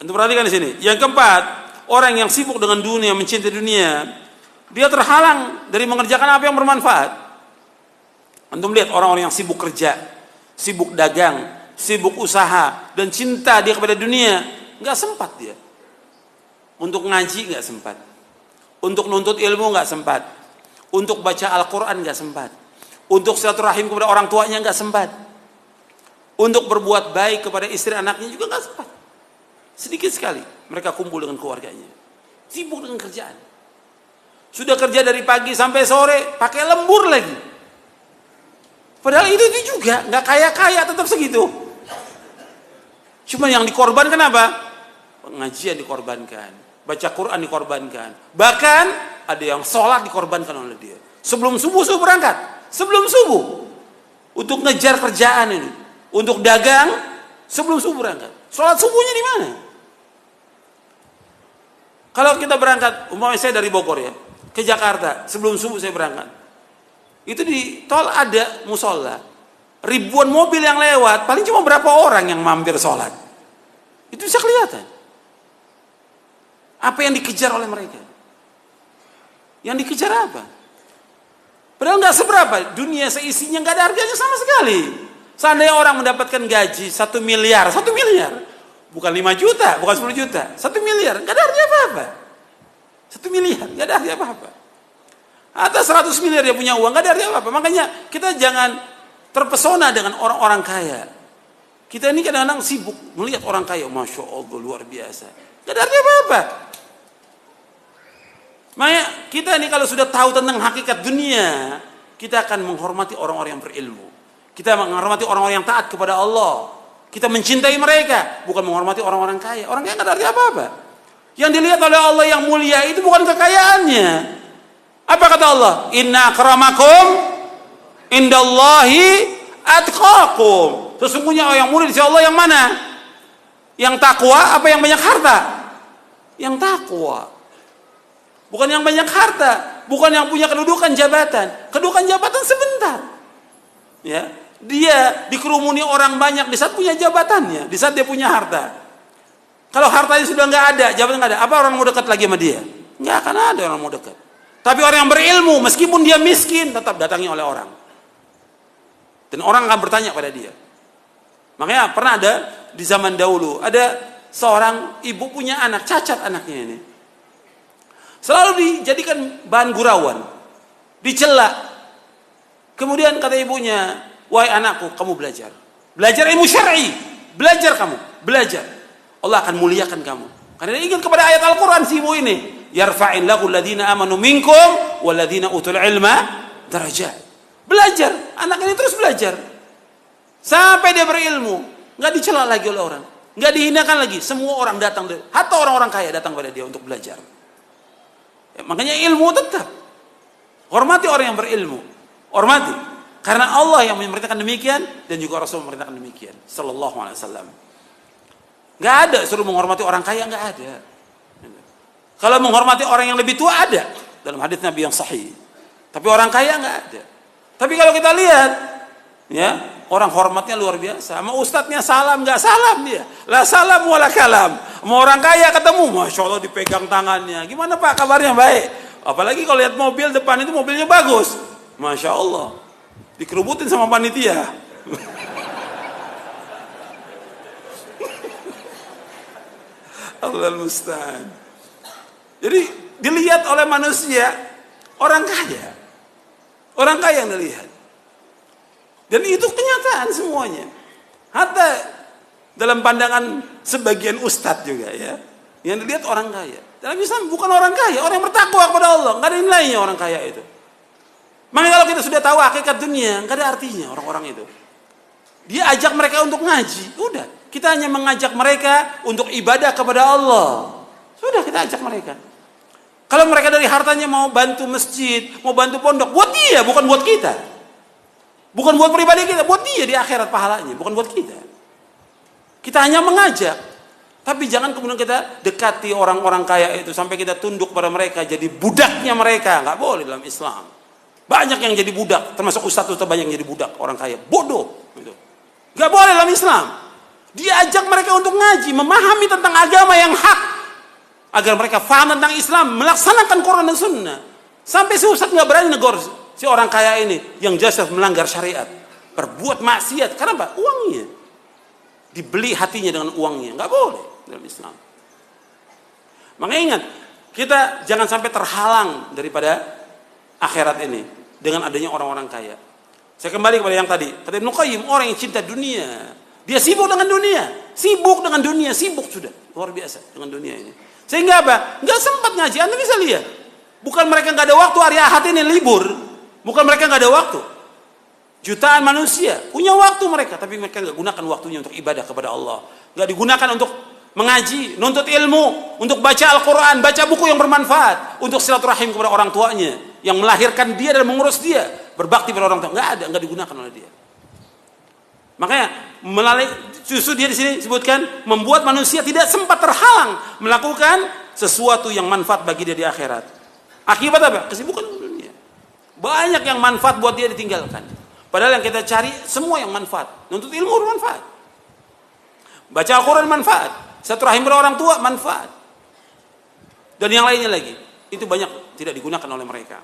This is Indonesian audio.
Untuk perhatikan di sini. Yang keempat, orang yang sibuk dengan dunia, mencintai dunia, dia terhalang dari mengerjakan apa yang bermanfaat. Antum lihat orang-orang yang sibuk kerja, sibuk dagang, sibuk usaha, dan cinta dia kepada dunia, nggak sempat dia. Untuk ngaji nggak sempat, untuk nuntut ilmu nggak sempat, untuk baca Al-Quran nggak sempat, untuk silaturahim kepada orang tuanya nggak sempat, untuk berbuat baik kepada istri anaknya juga nggak sempat. Sedikit sekali mereka kumpul dengan keluarganya, sibuk dengan kerjaan. Sudah kerja dari pagi sampai sore, pakai lembur lagi. Padahal itu juga nggak kaya-kaya, tetap segitu. Cuma yang dikorbankan apa? Pengajian dikorbankan, baca Quran dikorbankan, bahkan ada yang sholat dikorbankan oleh dia. Sebelum subuh berangkat, sebelum subuh untuk ngejar kerjaan ini, untuk dagang sebelum subuh berangkat. Sholat subuhnya di mana? Kalau kita berangkat, umpamanya saya dari Bogor ya, ke Jakarta, sebelum subuh saya berangkat. Itu di tol ada musola, ribuan mobil yang lewat, paling cuma berapa orang yang mampir sholat. Itu bisa kelihatan. Apa yang dikejar oleh mereka? Yang dikejar apa? Padahal nggak seberapa, dunia seisinya nggak ada harganya sama sekali. Seandainya orang mendapatkan gaji 1 miliar, 1 miliar. Bukan 5 juta, bukan 10 juta. 1 miliar, gak ada artinya apa-apa. 1 miliar, gak ada artinya apa-apa. Atas 100 miliar dia punya uang, gak ada artinya apa-apa. Makanya kita jangan terpesona dengan orang-orang kaya. Kita ini kadang-kadang sibuk melihat orang kaya. Masya Allah, luar biasa. Gak ada artinya apa-apa. Makanya kita ini kalau sudah tahu tentang hakikat dunia, kita akan menghormati orang-orang yang berilmu. Kita menghormati orang-orang yang taat kepada Allah. Kita mencintai mereka, bukan menghormati orang-orang kaya. Orang kaya nggak ada arti apa-apa. Yang dilihat oleh Allah yang mulia itu bukan kekayaannya. Apa kata Allah? Inna akramakum indallahi atqakum. Sesungguhnya yang mulia di sisi Allah yang mana? Yang takwa apa yang banyak harta? Yang takwa. Bukan yang banyak harta, bukan yang punya kedudukan jabatan. Kedudukan jabatan sebentar. Ya. Dia dikerumuni orang banyak di saat punya jabatannya, di saat dia punya harta. Kalau hartanya sudah nggak ada, jabatan nggak ada, apa orang mau dekat lagi sama dia? Nggak akan ada orang mau dekat. Tapi orang yang berilmu, meskipun dia miskin, tetap datangi oleh orang. Dan orang akan bertanya pada dia. Makanya pernah ada di zaman dahulu, ada seorang ibu punya anak, cacat anaknya ini. Selalu dijadikan bahan gurauan, dicela. Kemudian kata ibunya, wahai anakku, kamu belajar. Belajar ilmu syar'i. Belajar kamu. Belajar. Allah akan muliakan kamu. Karena dia ingat kepada ayat Al-Quran si ibu ini. Yarfa'in lahu alladhina amanu minkum walladhina utul ilma darajat. Belajar. Anak ini terus belajar. Sampai dia berilmu. Nggak dicela lagi oleh orang. Nggak dihinakan lagi. Semua orang datang. Hatta orang-orang kaya datang pada dia untuk belajar. Ya, makanya ilmu tetap. Hormati orang yang berilmu. Hormati. Karena Allah yang memerintahkan demikian dan juga Rasul memerintahkan demikian. Sallallahu alaihi wasallam. Gak ada suruh menghormati orang kaya, gak ada. Kalau menghormati orang yang lebih tua ada dalam hadis Nabi yang sahih. Tapi orang kaya gak ada. Tapi kalau kita lihat, ya orang hormatnya luar biasa. Sama ustadznya salam gak salam dia. La salam wala kalam. Sama orang kaya ketemu, masya Allah dipegang tangannya. Gimana Pak kabarnya? Baik. Apalagi kalau lihat mobil depan itu mobilnya bagus, masya Allah. Dikerubutin sama panitia. Allahul musta'an. Jadi dilihat oleh manusia orang kaya. Orang kaya yang dilihat. Dan itu kenyataan semuanya. Hatta dalam pandangan sebagian ustadz juga ya. Yang dilihat orang kaya. Dalam Islam bukan orang kaya, orang yang bertakwa kepada Allah. Enggak ada nilainya orang kaya itu. Makanya kalau kita sudah tahu hakikat dunia, nggak ada artinya orang-orang itu. Dia ajak mereka untuk ngaji, udah. Kita hanya mengajak mereka untuk ibadah kepada Allah. Sudah kita ajak mereka. Kalau mereka dari hartanya mau bantu masjid, mau bantu pondok, buat dia, bukan buat kita. Bukan buat pribadi kita, buat dia di akhirat pahalanya, bukan buat kita. Kita hanya mengajak. Tapi jangan kemudian kita dekati orang-orang kaya itu sampai kita tunduk pada mereka, jadi budaknya mereka. Nggak boleh dalam Islam. Banyak yang jadi budak, termasuk ustaz banyak yang jadi budak orang kaya, bodoh. Gitu. Gak boleh dalam Islam. Diajak mereka untuk ngaji, memahami tentang agama yang hak, agar mereka faham tentang Islam, melaksanakan Quran dan Sunnah. Sampai si ustaz nggak berani negor si orang kaya ini yang jelas melanggar syariat, berbuat maksiat. Kenapa? Uangnya dibeli hatinya dengan uangnya, nggak boleh dalam Islam. Makanya ingat, kita jangan sampai terhalang daripada akhirat ini dengan adanya orang-orang kaya. Saya kembali kepada yang tadi, kata Ibnu Qayyim, orang yang cinta dunia, dia sibuk dengan dunia, sibuk sudah luar biasa dengan dunia ini. Sehingga apa? Nggak sempat ngaji. Anda bisa lihat, bukan mereka nggak ada waktu hari Ahad ini libur, bukan mereka nggak ada waktu. Jutaan manusia punya waktu mereka, tapi mereka nggak gunakan waktunya untuk ibadah kepada Allah, nggak digunakan untuk mengaji, nuntut ilmu, untuk baca Al-Quran, baca buku yang bermanfaat, untuk silaturahim kepada orang tuanya yang melahirkan dia dan mengurus dia, berbakti pada orang tua. Nggak digunakan oleh dia. Makanya melalui justru dia di sini sebutkan membuat manusia tidak sempat terhalang melakukan sesuatu yang manfaat bagi dia di akhirat. Akibat apa? Kesibukan dunia. Banyak yang manfaat buat dia ditinggalkan. Padahal yang kita cari semua yang manfaat. Nuntut ilmu bermanfaat. Baca Al-Quran manfaat. Silaturahim kepada orang tua manfaat. Dan yang lainnya lagi. Itu banyak tidak digunakan oleh mereka.